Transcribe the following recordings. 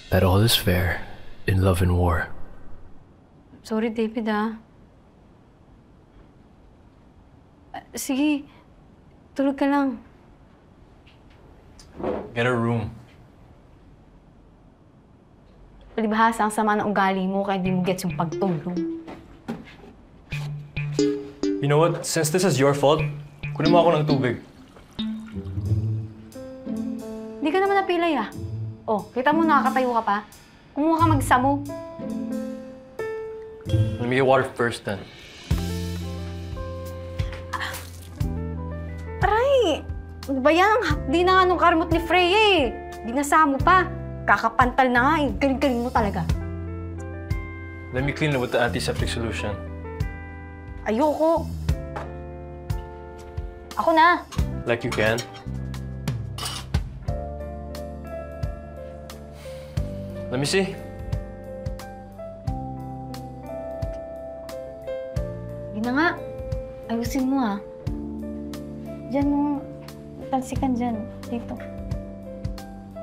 that all is fair in love and war. Sorry, David, Sige, tulog ka lang. Get a room. Palibhasa ang sama ng ugali mo kaya di mo gets yung pagtulog. You know what? Since this is your fault, kunin mo ako ng tubig. Hindi ka naman napilay, Oh, kita mo nakakatayo ka pa? Kumuha ka mag-samu. Let me get water first then. Aray! Ano ba yan? Di na nga nung karmot ni Freya Di nasamo pa. Kakapantal na nga Galing-galing mo talaga. Let me clean it with the antiseptic solution. Ayoko. Ako na. Like you can. Let me see. Hindi na nga. Ayusin mo, Diyan mo. Talsikan dyan. Dito.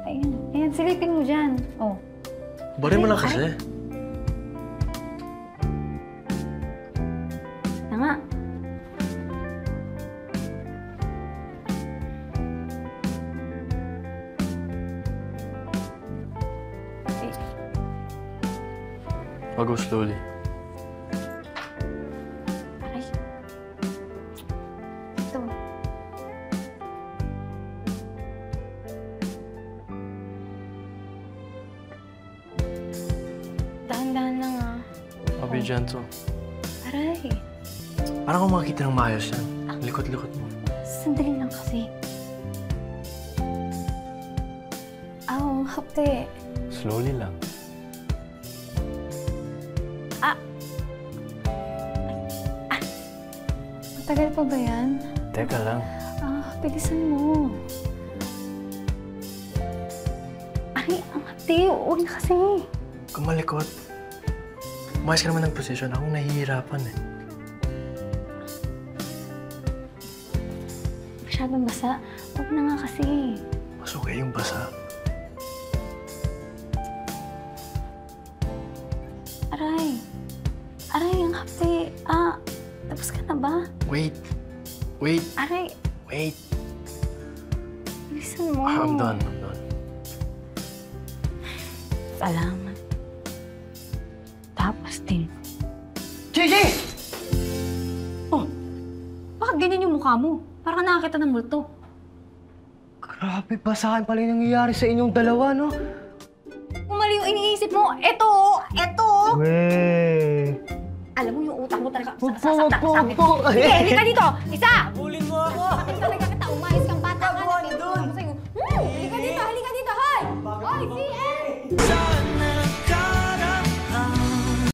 Ayan. Ayan, silipin mo dyan. Oh. Bari mo na kasi. Na nga. I'll go slowly. Ay. Ito. Dahan-dahan lang, I'll be gentle. Aray. Parang kung makakita ng maayos yan. Likot-likot mo. Sandali lang kasi. Ang hapte. Slowly lang. Matagal pa ba yan? Teka lang. Bilisan mo. Ay, ang hapte. Huwag na kasi. Kung malikot, umayos ka naman ng posisyon. Akong nahihirapan Masyadong basa. Huwag na nga kasi. Mas okay yung basa. Aray. Aray, ang hapte. Tapos ka na ba? Wait. Wait. Aray. Wait. Bilisan mo. I'm done. Salamat. Tapos din. Gigi! Oh, bakit ganyan yung mukha mo? Parang nakakita ng multo. Grabe, basahan pala yung nangyayari sa inyong dalawa, no? Kung mali yung iniisip mo, eto! Weh! Alam mo yung utak mo talaga. Wag po! Sige, halika dito! Isa! Habulin mo ako! Bakit talaga kita umayos kang bata ka? Gagawa niyo dun? Halika dito, hoy! Hoy, CM!